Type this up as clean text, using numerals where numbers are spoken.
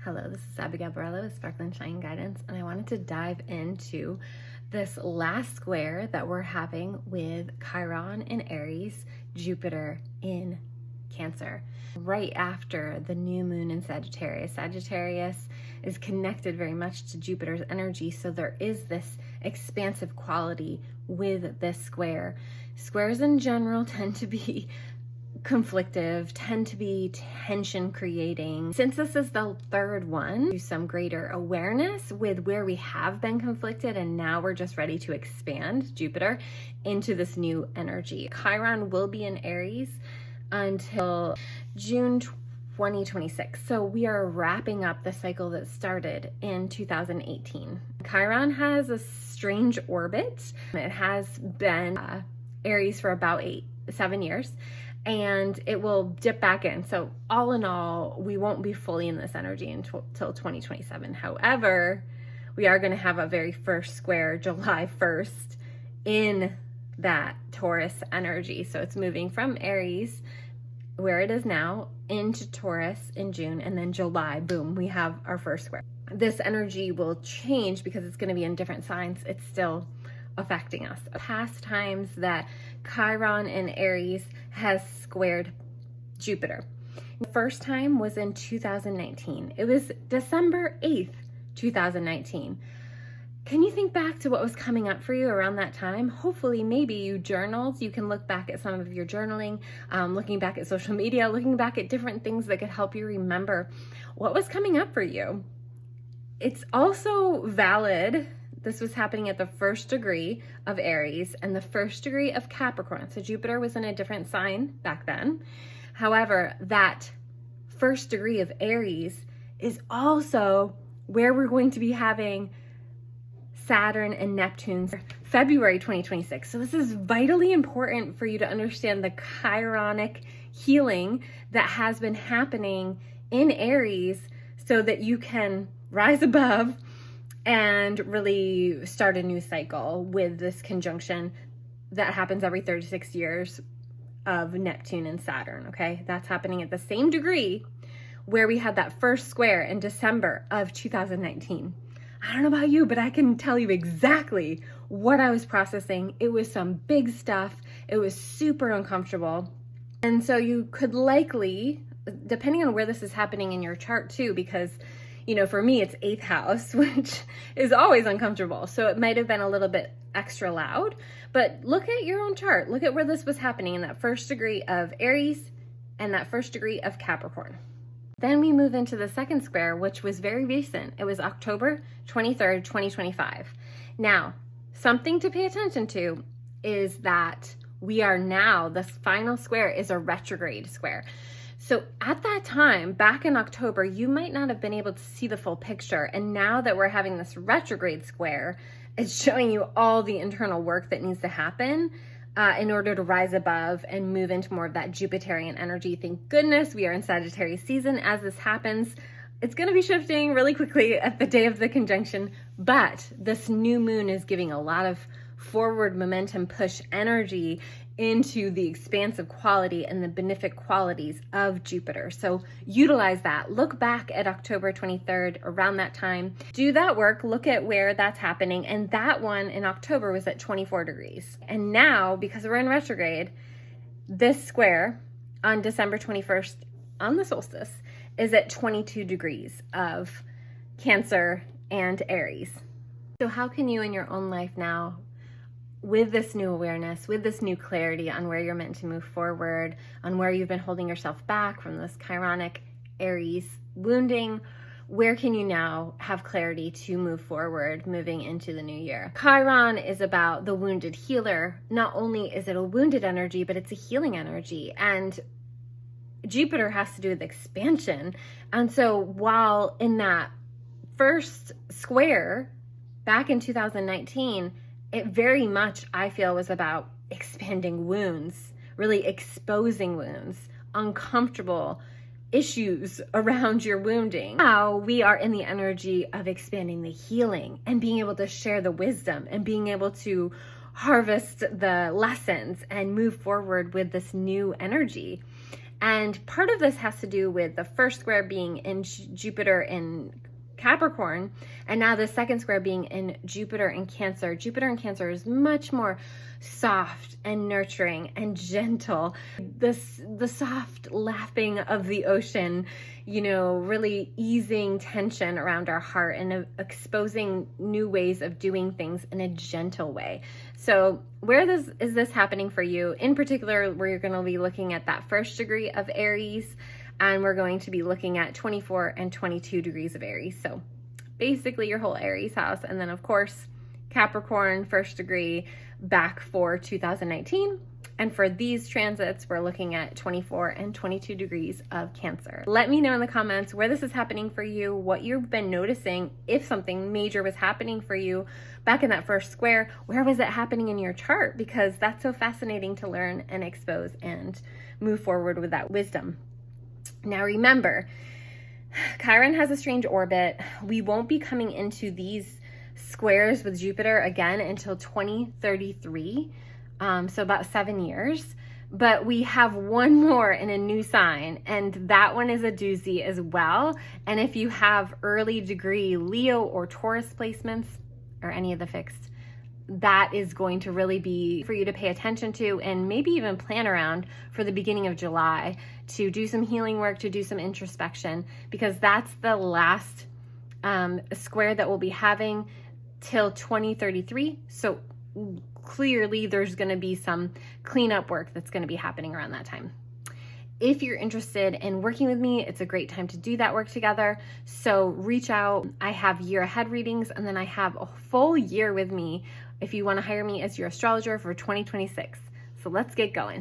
Hello, this is Abigail Borello with Sparkle and Shine Guidance, and I wanted to dive into this last square that we're having with Chiron in Aries, Jupiter in Cancer, right after the new moon in Sagittarius. Sagittarius is connected very much to Jupiter's energy, so there is this expansive quality with this square. Squares in general tend to be conflictive, tend to be tension creating. Since this is the third one, some greater awareness with where we have been conflicted, and now we're just ready to expand Jupiter into this new energy. Chiron will be in Aries until June 2026. So we are wrapping up the cycle that started in 2018. Chiron has a strange orbit. It has been Aries for about 7 years. And it will dip back in. So all in all, we won't be fully in this energy until 2027. However, we are going to have a very first square July 1st in that Taurus energy. So it's moving from Aries, where it is now, into Taurus in June, and then July, boom, we have our first square. This energy will change because it's going to be in different signs. It's still affecting us. Past times that Chiron in Aries has squared Jupiter. The first time was in 2019. It was December 8th, 2019. Can you think back to what was coming up for you around that time? Hopefully, maybe you journaled. You can look back at some of your journaling, looking back at social media, looking back at different things that could help you remember what was coming up for you. It's also valid. This was happening at the first degree of Aries and the first degree of Capricorn. So Jupiter was in a different sign back then. However, that first degree of Aries is also where we're going to be having Saturn and Neptune February 2026. So this is vitally important for you to understand the chironic healing that has been happening in Aries so that you can rise above and really start a new cycle with this conjunction that happens every 36 years of Neptune and Saturn, okay? That's happening at the same degree where we had that first square in December of 2019. I don't know about you, but I can tell you exactly what I was processing. It was some big stuff. It was super uncomfortable. And so you could likely, depending on where this is happening in your chart too, because for me, it's 8th house, which is always uncomfortable. So it might have been a little bit extra loud, but look at your own chart. Look at where this was happening in that first degree of Aries and that first degree of Capricorn. Then we move into the second square, which was very recent. It was October 23rd, 2025. Now, something to pay attention to is that we are now, this final square is a retrograde square. So at that time, back in October, you might not have been able to see the full picture. And now that we're having this retrograde square, it's showing you all the internal work that needs to happen in order to rise above and move into more of that Jupiterian energy. Thank goodness we are in Sagittarius season as this happens. It's going to be shifting really quickly at the day of the conjunction, but this new moon is giving a lot of forward momentum push energy into the expansive quality and the benefic qualities of Jupiter. So utilize that. Look back at October 23rd, around that time. Do that work. Look at where that's happening. And that one in October was at 24 degrees. And now, because we're in retrograde, this square on December 21st on the solstice is at 22 degrees of Cancer and Aries. So how can you in your own life now, with this new awareness, with this new clarity on where you're meant to move forward, on where you've been holding yourself back from this chironic Aries wounding, where can you now have clarity to move forward, moving into the new year? Chiron is about the wounded healer. Not only is it a wounded energy, but it's a healing energy. And Jupiter has to do with expansion. And so while in that first square back in 2019, it very much, I feel, was about expanding wounds, really exposing wounds, uncomfortable issues around your wounding. Now we are in the energy of expanding the healing and being able to share the wisdom and being able to harvest the lessons and move forward with this new energy. And part of this has to do with the first square being in Jupiter in Capricorn, and now the second square being in Jupiter in Cancer. Jupiter in Cancer is much more soft and nurturing and gentle. The soft lapping of the ocean, really easing tension around our heart and exposing new ways of doing things in a gentle way. So where is this happening for you? In particular, we're going to be looking at that first degree of Aries, and we're going to be looking at 24 and 22 degrees of Aries. So basically your whole Aries house. And then of course, Capricorn, first degree, back for 2019. And for these transits, we're looking at 24 and 22 degrees of Cancer. Let me know in the comments where this is happening for you, what you've been noticing, if something major was happening for you back in that first square, where was it happening in your chart? Because that's so fascinating to learn and expose and move forward with that wisdom. Now remember, Chiron has a strange orbit. We won't be coming into these squares with Jupiter again until 2033, so about 7 years. But we have one more in a new sign, and that one is a doozy as well. And if you have early degree Leo or Taurus placements, or any of the fixed, that is going to really be for you to pay attention to and maybe even plan around for the beginning of July to do some healing work, to do some introspection, because that's the last square that we'll be having till 2033. So clearly there's going to be some cleanup work that's going to be happening around that time. If you're interested in working with me, it's a great time to do that work together. So reach out. I have year ahead readings, and then I have a full year with me if you want to hire me as your astrologer for 2026. So let's get going.